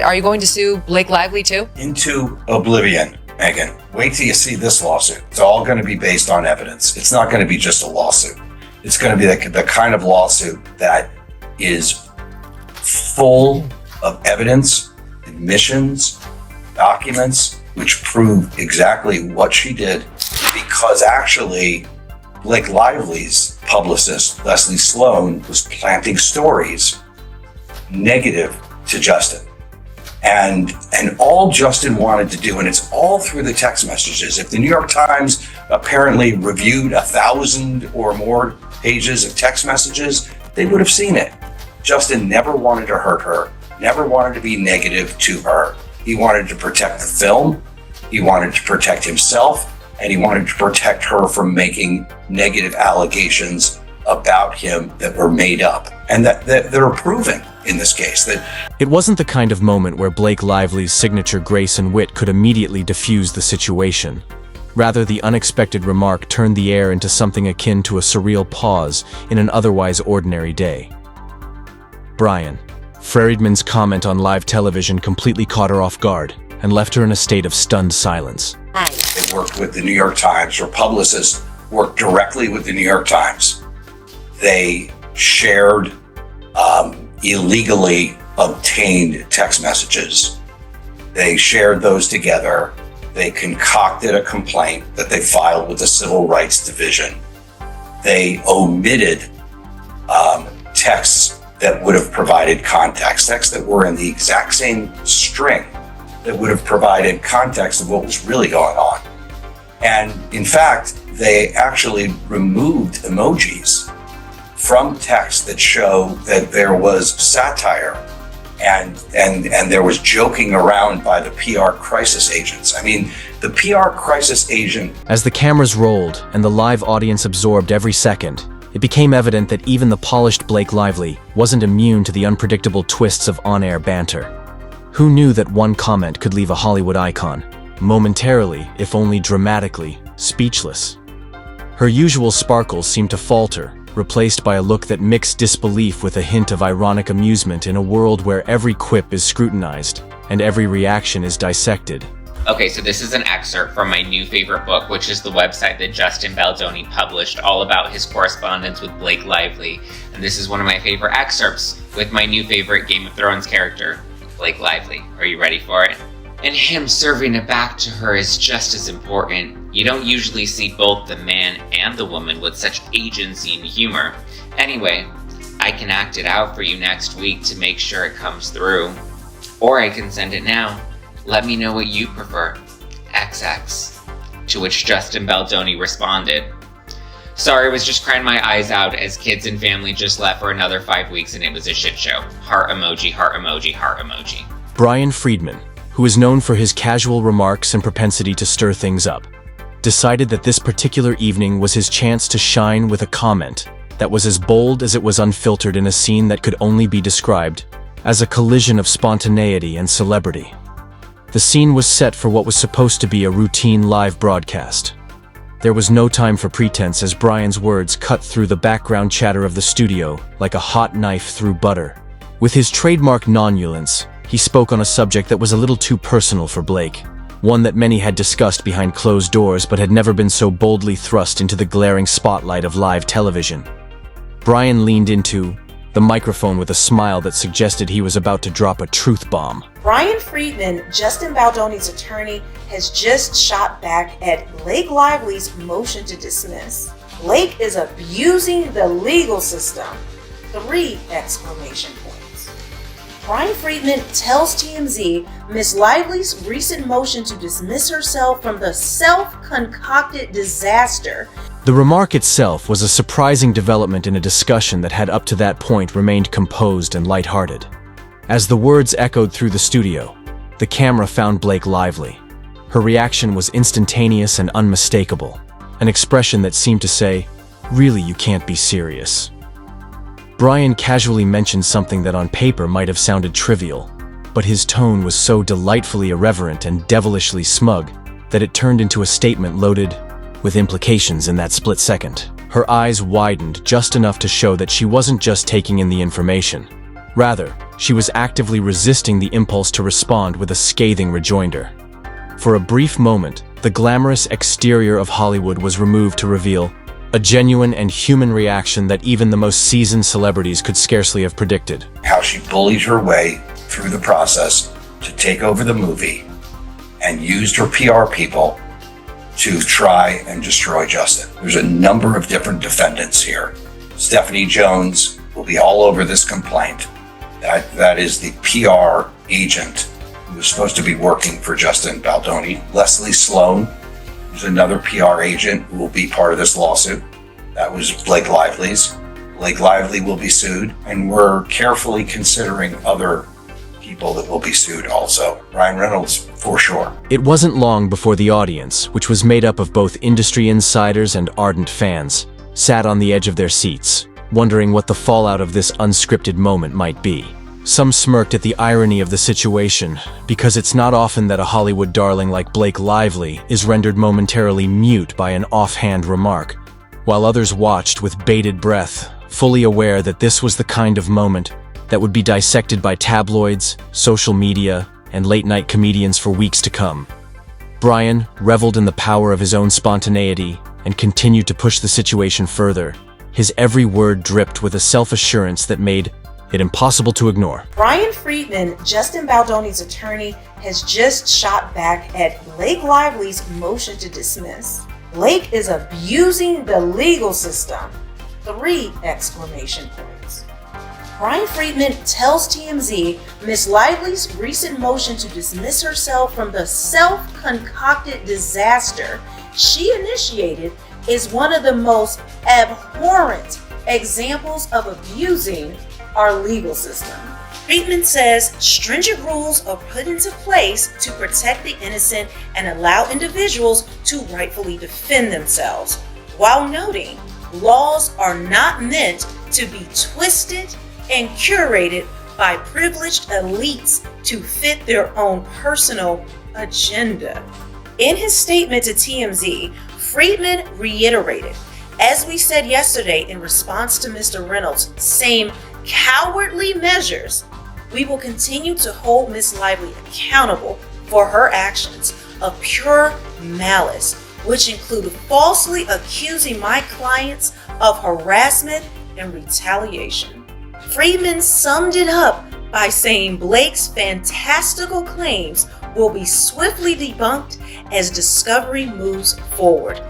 Are you going to sue Blake Lively too? Into oblivion, Megan. Wait till you see this lawsuit. It's all going to be based on evidence. It's not going to be just a lawsuit. It's going to be the kind of lawsuit that is full of evidence, admissions, documents, which prove exactly what she did, because actually Blake Lively's publicist, Leslie Sloan, was planting stories negative to Justin. And all Justin wanted to do, and it's all through the text messages. If the New York Times apparently reviewed 1,000 or more pages of text messages, they would have seen it. Justin never wanted to hurt her, never wanted to be negative to her. He wanted to protect the film, he wanted to protect himself, and he wanted to protect her from making negative allegations about him that were made up and that are proven in this case. That it wasn't the kind of moment where Blake Lively's signature grace and wit could immediately diffuse the situation. Rather, the unexpected remark turned the air into something akin to a surreal pause in an otherwise ordinary day. Bryan Freedman's comment on live television completely caught her off guard and left her in a state of stunned silence. They worked with the New York Times. Her publicist worked directly with the New York Times. They shared illegally obtained text messages. They shared those together. They concocted a complaint that they filed with the Civil Rights Division. They omitted texts that would have provided context, texts that were in the exact same string that would have provided context of what was really going on. And in fact, they actually removed emojis from text that show that there was satire and there was joking around by the PR crisis agents. I mean, the PR crisis agent... As the cameras rolled and the live audience absorbed every second, it became evident that even the polished Blake Lively wasn't immune to the unpredictable twists of on-air banter. Who knew that one comment could leave a Hollywood icon, momentarily, if only dramatically, speechless? Her usual sparkles seemed to falter, replaced by a look that mixed disbelief with a hint of ironic amusement in a world where every quip is scrutinized and every reaction is dissected. Okay, so this is an excerpt from my new favorite book, which is the website that Justin Baldoni published, all about his correspondence with Blake Lively. And this is one of my favorite excerpts with my new favorite Game of Thrones character, Blake Lively. Are you ready for it? And him serving it back to her is just as important. You don't usually see both the man and the woman with such agency and humor. Anyway, I can act it out for you next week to make sure it comes through. Or I can send it now. Let me know what you prefer. XX. To which Justin Baldoni responded, "Sorry, I was just crying my eyes out as kids and family just left for another 5 weeks and it was a shit show. Heart emoji, heart emoji, heart emoji." Bryan Freedman, who is known for his casual remarks and propensity to stir things up, decided that this particular evening was his chance to shine with a comment that was as bold as it was unfiltered in a scene that could only be described as a collision of spontaneity and celebrity. The scene was set for what was supposed to be a routine live broadcast. There was no time for pretense as Bryan's words cut through the background chatter of the studio like a hot knife through butter. With his trademark non-nuance, he spoke on a subject that was a little too personal for Blake, one that many had discussed behind closed doors but had never been so boldly thrust into the glaring spotlight of live television. Bryan leaned into the microphone with a smile that suggested he was about to drop a truth bomb. Bryan Freedman, Justin Baldoni's attorney, has just shot back at Blake Lively's motion to dismiss. Blake is abusing the legal system. 3 exclamation points. Bryan Freedman tells TMZ Ms. Lively's recent motion to dismiss herself from the self-concocted disaster. The remark itself was a surprising development in a discussion that had up to that point remained composed and lighthearted. As the words echoed through the studio, the camera found Blake Lively. Her reaction was instantaneous and unmistakable, an expression that seemed to say, "Really, you can't be serious." Bryan casually mentioned something that on paper might have sounded trivial, but his tone was so delightfully irreverent and devilishly smug that it turned into a statement loaded with implications in that split second. Her eyes widened just enough to show that she wasn't just taking in the information. Rather, she was actively resisting the impulse to respond with a scathing rejoinder. For a brief moment, the glamorous exterior of Hollywood was removed to reveal a genuine and human reaction that even the most seasoned celebrities could scarcely have predicted. How she bullied her way through the process to take over the movie and used her PR people to try and destroy Justin. There's a number of different defendants here. Stephanie Jones will be all over this complaint. That is the PR agent who was supposed to be working for Justin Baldoni. Leslie Sloan, who's another PR agent who will be part of this lawsuit. That was Blake Lively's. Blake Lively will be sued, and we're carefully considering other people that will be sued also. Ryan Reynolds, for sure. It wasn't long before the audience, which was made up of both industry insiders and ardent fans, sat on the edge of their seats, wondering what the fallout of this unscripted moment might be. Some smirked at the irony of the situation, because it's not often that a Hollywood darling like Blake Lively is rendered momentarily mute by an offhand remark, while others watched with bated breath, fully aware that this was the kind of moment that would be dissected by tabloids, social media, and late-night comedians for weeks to come. Bryan reveled in the power of his own spontaneity and continued to push the situation further. His every word dripped with a self-assurance that made it impossible to ignore. Bryan Freedman, Justin Baldoni's attorney, has just shot back at Blake Lively's motion to dismiss. Blake is abusing the legal system. 3 exclamation points. Bryan Freedman tells TMZ Ms. Lively's recent motion to dismiss herself from the self-concocted disaster she initiated is one of the most abhorrent examples of abusing our legal system. Freedman says stringent rules are put into place to protect the innocent and allow individuals to rightfully defend themselves, while noting laws are not meant to be twisted and curated by privileged elites to fit their own personal agenda. In his statement to TMZ, Freedman reiterated, as we said yesterday in response to Mr. Reynolds' same cowardly measures, we will continue to hold Ms. Lively accountable for her actions of pure malice, which include falsely accusing my clients of harassment and retaliation. Freedman summed it up by saying Blake's fantastical claims will be swiftly debunked as discovery moves forward,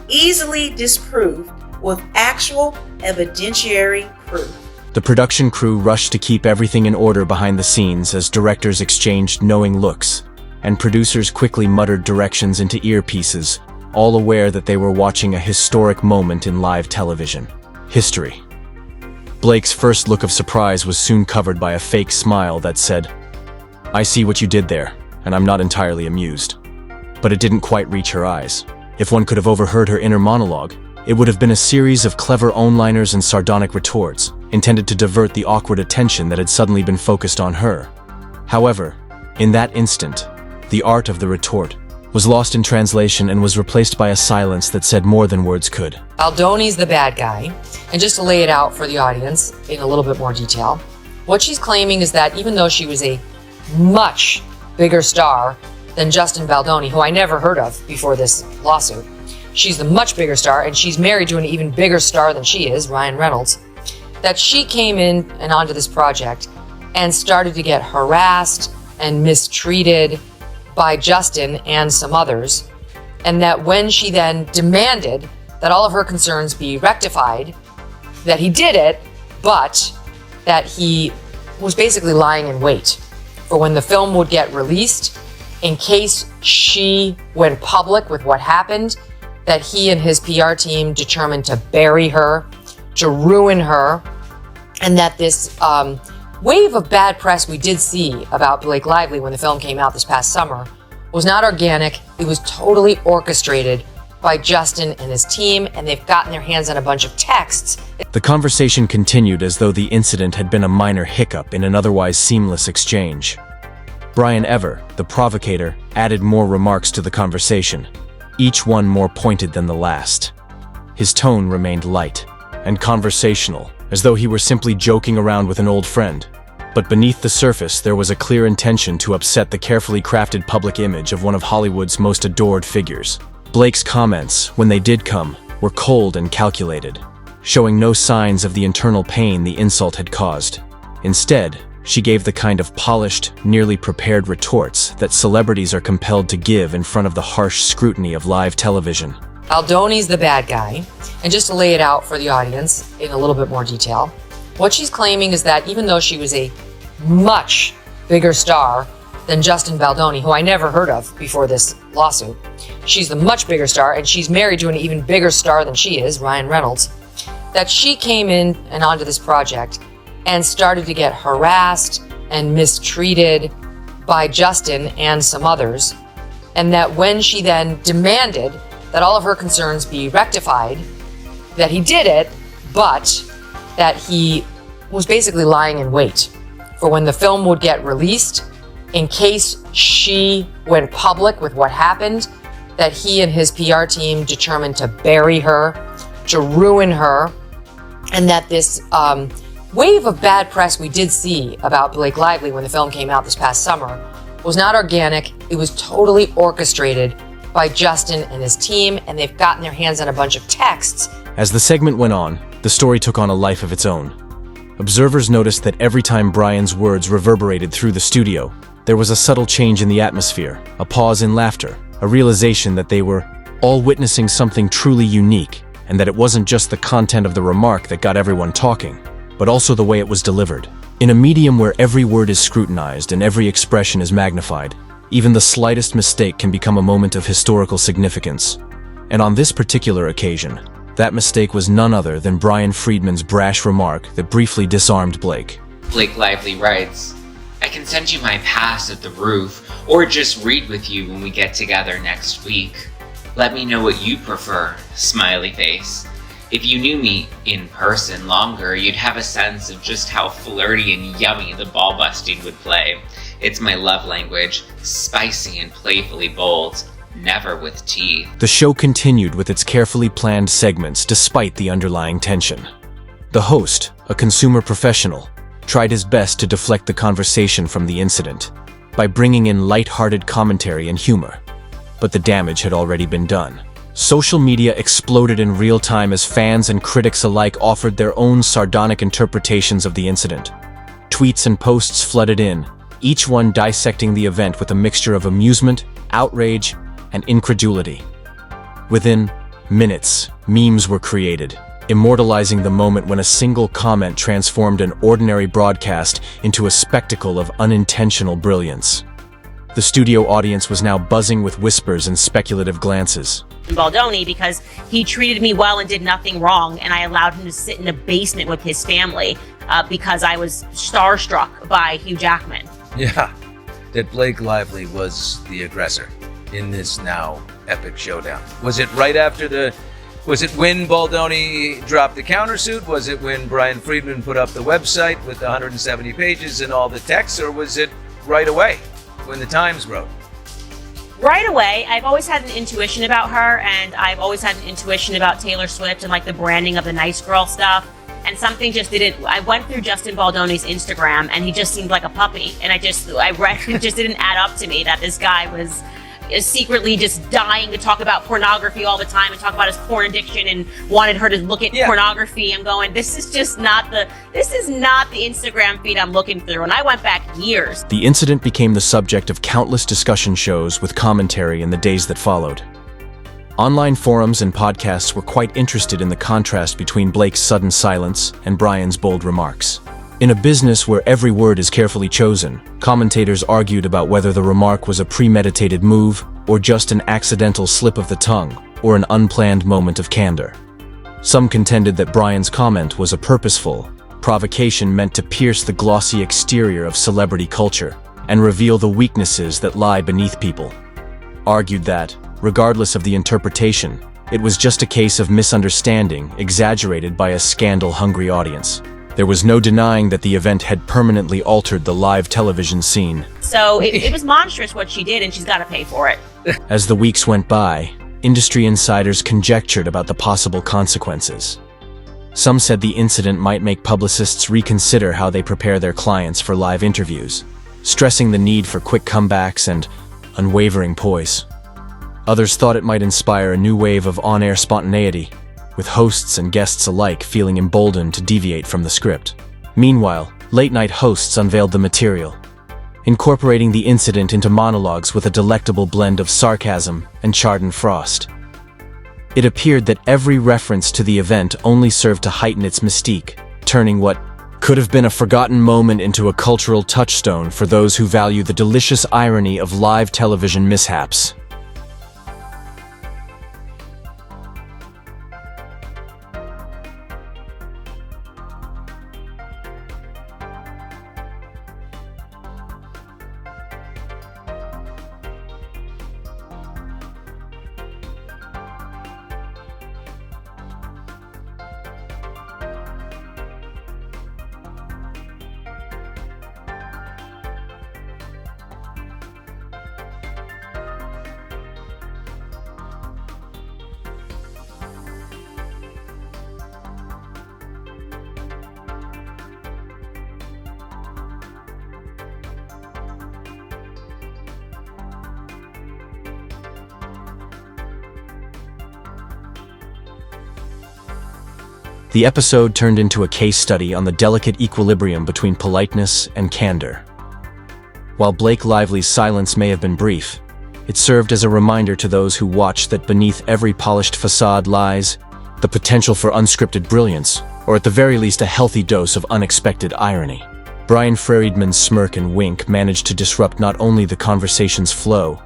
easily disproved with actual evidentiary proof. The production crew rushed to keep everything in order behind the scenes as directors exchanged knowing looks, and producers quickly muttered directions into earpieces, all aware that they were watching a historic moment in live television. History. Blake's first look of surprise was soon covered by a fake smile that said, "I see what you did there, and I'm not entirely amused." But it didn't quite reach her eyes. If one could have overheard her inner monologue, it would have been a series of clever one-liners and sardonic retorts, intended to divert the awkward attention that had suddenly been focused on her. However, in that instant, the art of the retort was lost in translation and was replaced by a silence that said more than words could. Baldoni's the bad guy, and just to lay it out for the audience in a little bit more detail, what she's claiming is that even though she was a much bigger star than Justin Baldoni, who I never heard of before this lawsuit, she's the much bigger star, and she's married to an even bigger star than she is, Ryan Reynolds, that she came in and onto this project and started to get harassed and mistreated by Justin and some others, and that when she then demanded that all of her concerns be rectified, that he did it, but that he was basically lying in wait for when the film would get released in case she went public with what happened, that he and his PR team determined to bury her, to ruin her, and that this wave of bad press we did see about Blake Lively when the film came out this past summer was not organic. It was totally orchestrated by Justin and his team, and they've gotten their hands on a bunch of texts. The conversation continued as though the incident had been a minor hiccup in an otherwise seamless exchange. Bryan Ever, the provocator, added more remarks to the conversation, each one more pointed than the last. His tone remained light and conversational, as though he were simply joking around with an old friend. But beneath the surface, there was a clear intention to upset the carefully crafted public image of one of Hollywood's most adored figures. Blake's comments, when they did come, were cold and calculated, showing no signs of the internal pain the insult had caused. Instead, she gave the kind of polished, nearly prepared retorts that celebrities are compelled to give in front of the harsh scrutiny of live television. Baldoni's the bad guy, and just to lay it out for the audience in a little bit more detail, what she's claiming is that even though she was a much bigger star than Justin Baldoni, who I never heard of before this lawsuit, she's the much bigger star, and she's married to an even bigger star than she is, Ryan Reynolds, that she came in and onto this project and started to get harassed and mistreated by Justin and some others, and that when she then demanded that all of her concerns be rectified, that he did it, but that he was basically lying in wait for when the film would get released in case she went public with what happened, that he and his PR team determined to bury her, to ruin her, and that this wave of bad press we did see about Blake Lively when the film came out this past summer was not organic. It was totally orchestrated by Justin and his team, and they've gotten their hands on a bunch of texts. As the segment went on, the story took on a life of its own. Observers noticed that every time Bryan's words reverberated through the studio, there was a subtle change in the atmosphere, a pause in laughter, a realization that they were all witnessing something truly unique, and that it wasn't just the content of the remark that got everyone talking, but also the way it was delivered. In a medium where every word is scrutinized and every expression is magnified, even the slightest mistake can become a moment of historical significance. And on this particular occasion, that mistake was none other than Bryan Freedman's brash remark that briefly disarmed Blake. Blake Lively writes, "I can send you my pass at the roof, or just read with you when we get together next week. Let me know what you prefer, smiley face. If you knew me in person longer, you'd have a sense of just how flirty and yummy the ball busting would play. It's my love language, spicy and playfully bold, never with teeth." The show continued with its carefully planned segments despite the underlying tension. The host, a consumer professional, tried his best to deflect the conversation from the incident by bringing in light-hearted commentary and humor. But the damage had already been done. Social media exploded in real time as fans and critics alike offered their own sardonic interpretations of the incident. Tweets and posts flooded in, each one dissecting the event with a mixture of amusement, outrage, and incredulity. Within minutes, memes were created, immortalizing the moment when a single comment transformed an ordinary broadcast into a spectacle of unintentional brilliance. The studio audience was now buzzing with whispers and speculative glances. Baldoni because he treated me well and did nothing wrong, and I allowed him to sit in a basement with his family because I was starstruck by Hugh Jackman. Yeah, that Blake Lively was the aggressor in this now epic showdown. Was it right after was it when Baldoni dropped the countersuit? Was it when Bryan Freedman put up the website with the 170 pages and all the text, or was it right away when the Times wrote? Right away. I've always had an intuition about her, and I've always had an intuition about Taylor Swift and like the branding of the nice girl stuff. And something just didn't. I went through Justin Baldoni's Instagram, and he just seemed like a puppy. And I read it just didn't add up to me that this guy was secretly just dying to talk about pornography all the time and talk about his porn addiction and wanted her to look at pornography. I'm going, this is not the Instagram feed I'm looking through. And I went back years. The incident became the subject of countless discussion shows with commentary in the days that followed. Online forums and podcasts were quite interested in the contrast between Blake's sudden silence and Bryan's bold remarks. In a business where every word is carefully chosen, commentators argued about whether the remark was a premeditated move or just an accidental slip of the tongue or an unplanned moment of candor. Some contended that Bryan's comment was a purposeful provocation meant to pierce the glossy exterior of celebrity culture and reveal the weaknesses that lie beneath people. Argued that, regardless of the interpretation, it was just a case of misunderstanding exaggerated by a scandal-hungry audience. There was no denying that the event had permanently altered the live television scene. So it was monstrous what she did, and she's got to pay for it. As the weeks went by, industry insiders conjectured about the possible consequences. Some said the incident might make publicists reconsider how they prepare their clients for live interviews, stressing the need for quick comebacks and unwavering poise. Others thought it might inspire a new wave of on-air spontaneity, with hosts and guests alike feeling emboldened to deviate from the script. Meanwhile, late-night hosts unveiled the material, incorporating the incident into monologues with a delectable blend of sarcasm and charred frost. It appeared that every reference to the event only served to heighten its mystique, turning what could have been a forgotten moment into a cultural touchstone for those who value the delicious irony of live television mishaps. The episode turned into a case study on the delicate equilibrium between politeness and candor. While Blake Lively's silence may have been brief, it served as a reminder to those who watch that beneath every polished facade lies the potential for unscripted brilliance, or at the very least a healthy dose of unexpected irony. Bryan Freedman's smirk and wink managed to disrupt not only the conversation's flow,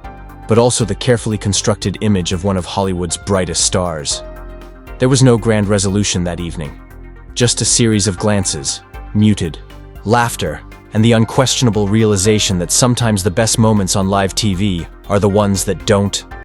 but also the carefully constructed image of one of Hollywood's brightest stars. There was no grand resolution that evening, just a series of glances, muted, laughter, and the unquestionable realization that sometimes the best moments on live TV are the ones that don't